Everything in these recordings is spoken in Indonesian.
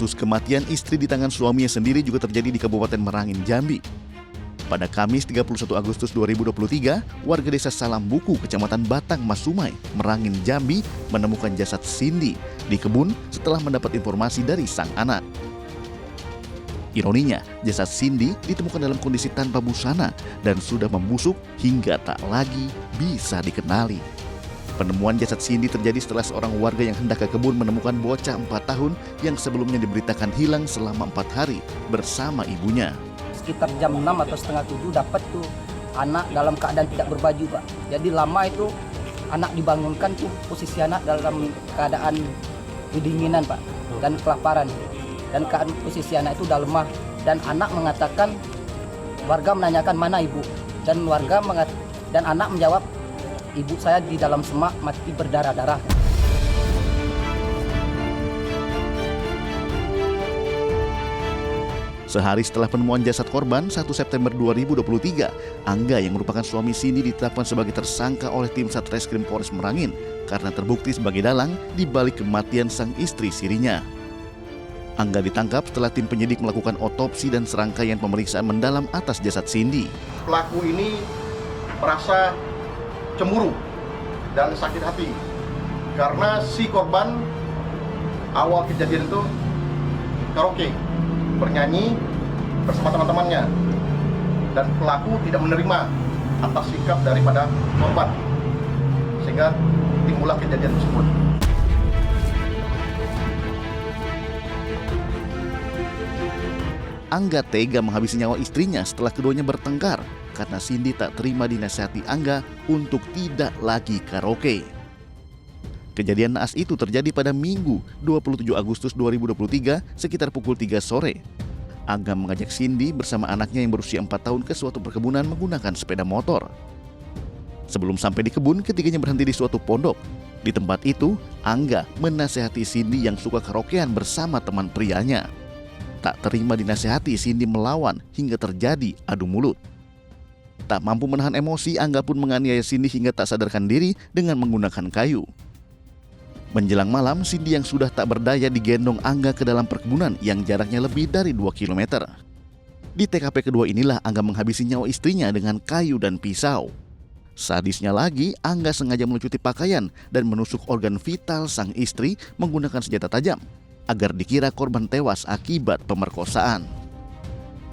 Kasus kematian istri di tangan suaminya sendiri juga terjadi di Kabupaten Merangin, Jambi. Pada Kamis 31 Agustus 2023, warga desa Salambuku, Kecamatan Batang Masumai, Merangin, Jambi, menemukan jasad Cindy di kebun setelah mendapat informasi dari sang anak. Ironinya, jasad Cindy ditemukan dalam kondisi tanpa busana dan sudah membusuk hingga tak lagi bisa dikenali. Penemuan jasad Cindy terjadi setelah seorang warga yang hendak ke kebun menemukan bocah 4 tahun yang sebelumnya diberitakan hilang selama 4 hari bersama ibunya. Sekitar jam 6 atau setengah 7 dapat tuh anak dalam keadaan tidak berbaju, Pak. Jadi lama itu anak dibangunkan tuh posisi anak dalam keadaan kedinginan, Pak, dan kelaparan. Dan posisi anak itu udah lemah dan anak mengatakan, warga menanyakan mana ibu, dan anak menjawab, ibu saya di dalam semak mati berdarah-darah. Sehari setelah penemuan jasad korban, 1 September 2023, Angga yang merupakan suami Cindy ditetapkan sebagai tersangka oleh tim Satreskrim Polres Merangin karena terbukti sebagai dalang di balik kematian sang istri sirinya. Angga ditangkap setelah tim penyidik melakukan otopsi dan serangkaian pemeriksaan mendalam atas jasad Cindy. Pelaku ini merasa cemburu dan sakit hati karena si korban awal kejadian itu karaoke, bernyanyi bersama teman-temannya, dan pelaku tidak menerima atas sikap daripada korban sehingga timbullah kejadian tersebut. Angga tega menghabisi nyawa istrinya setelah keduanya bertengkar karena Cindy tak terima dinasihati Angga untuk tidak lagi karaoke. Kejadian naas itu terjadi pada Minggu 27 Agustus 2023 sekitar pukul 3 sore. Angga mengajak Cindy bersama anaknya yang berusia 4 tahun ke suatu perkebunan menggunakan sepeda motor. Sebelum sampai di kebun, ketiganya berhenti di suatu pondok. Di tempat itu, Angga menasihati Cindy yang suka karaokean bersama teman prianya. Tak terima dinasihati, Cindy melawan hingga terjadi adu mulut. Tak mampu menahan emosi, Angga pun menganiaya Cindy hingga tak sadarkan diri dengan menggunakan kayu. Menjelang malam, Cindy yang sudah tak berdaya digendong Angga ke dalam perkebunan yang jaraknya lebih dari 2 km. Di TKP kedua inilah Angga menghabisi nyawa istrinya dengan kayu dan pisau. Sadisnya lagi, Angga sengaja melucuti pakaian dan menusuk organ vital sang istri menggunakan senjata tajam agar dikira korban tewas akibat pemerkosaan.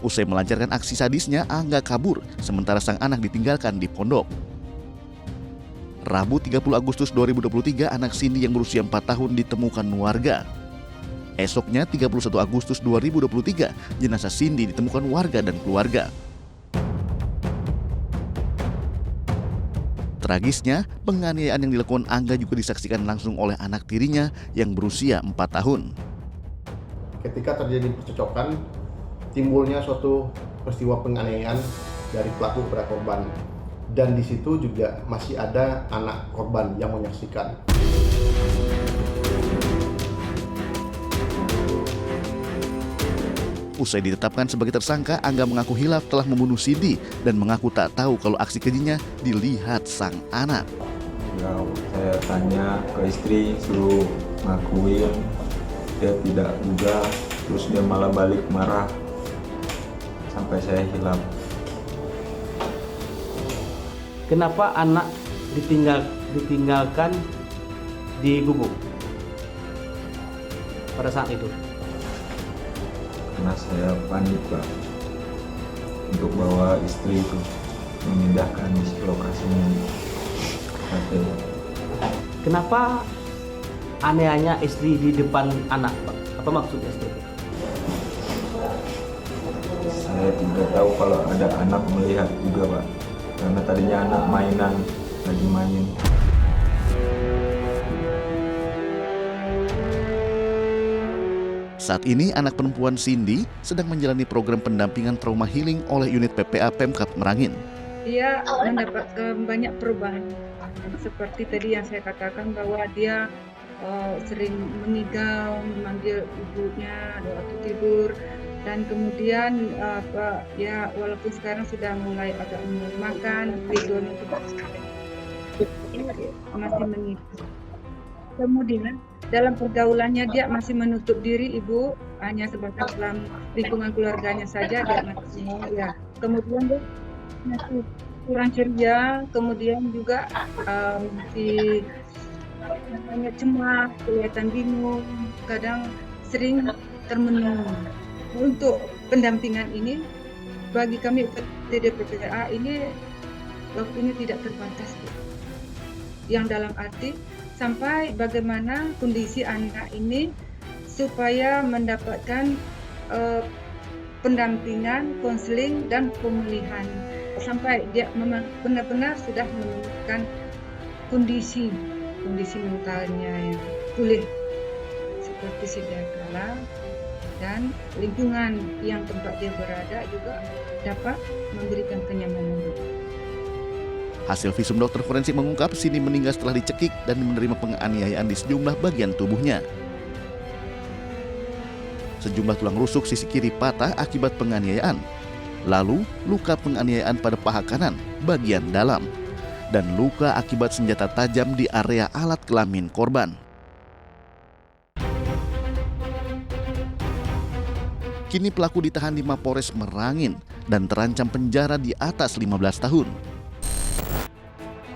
Usai melancarkan aksi sadisnya, Angga kabur sementara sang anak ditinggalkan di pondok. Rabu 30 Agustus 2023, anak Cindy yang berusia 4 tahun ditemukan warga. Esoknya 31 Agustus 2023, jenazah Cindy ditemukan warga dan keluarga. Tragisnya, penganiayaan yang dilakukan Angga juga disaksikan langsung oleh anak tirinya yang berusia 4 tahun. Ketika terjadi percocokan, timbulnya suatu peristiwa penganiayaan dari pelaku kepada korban. Dan di situ juga masih ada anak korban yang menyaksikan. Usai ditetapkan sebagai tersangka, Angga mengaku hilaf telah membunuh Cindy dan mengaku tak tahu kalau aksi kejinya dilihat sang anak. Ya, saya tanya ke istri, suruh ngakuin, dia tidak juga, terus dia malah balik marah sampai saya hilaf. Kenapa anak ditinggalkan di gubuk pada saat itu? Karena saya panik, Pak, untuk bawa istri itu memindahkan lokasinya. Kenapa anehnya istri di depan anak, Pak? Apa maksudnya seperti itu? Saya tidak tahu kalau ada anak melihat juga, Pak. Karena tadinya anak mainan, lagi main. Saat ini anak perempuan Cindy sedang menjalani program pendampingan trauma healing oleh unit PPA Pemkab Merangin. Dia mendapat banyak perubahan. Seperti tadi yang saya katakan bahwa dia sering mengigau, memanggil ibunya waktu tidur, dan kemudian ya walaupun sekarang sudah mulai agak makan, tidurnya tidak sekali masih mengigau. Kemudian dalam pergaulannya dia masih menutup diri, Ibu. hanya sebatas dalam lingkungan keluarganya saja dia masih ya. Kemudian dia masih kurang ceria, kemudian juga masih namanya cemas, kelihatan bingung, kadang sering termenung. Untuk pendampingan ini bagi kami PTDPPA ini waktunya tidak terbatas, Bu. Yang dalam arti sampai bagaimana kondisi anak ini supaya mendapatkan pendampingan, konseling dan pemulihan sampai dia memang benar-benar sudah menemukan kondisi mentalnya yang pulih seperti sedia kala, dan lingkungan yang tempat dia berada juga dapat memberikan kenyamanan. Hasil visum dokter forensik mengungkap Cindy meninggal setelah dicekik dan menerima penganiayaan di sejumlah bagian tubuhnya. Sejumlah tulang rusuk sisi kiri patah akibat penganiayaan. Lalu, luka penganiayaan pada paha kanan bagian dalam dan luka akibat senjata tajam di area alat kelamin korban. Kini pelaku ditahan di Mapores Merangin dan terancam penjara di atas 15 tahun.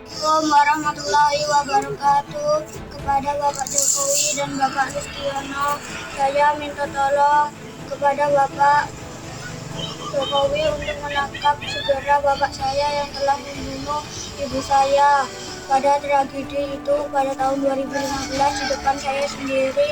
Assalamualaikum warahmatullahi wabarakatuh. Kepada Bapak Jokowi dan Bapak Listiono, saya minta tolong kepada Bapak Jokowi untuk menangkap segera bapak saya yang telah membunuh ibu saya pada tragedi itu pada tahun 2015 di depan saya sendiri.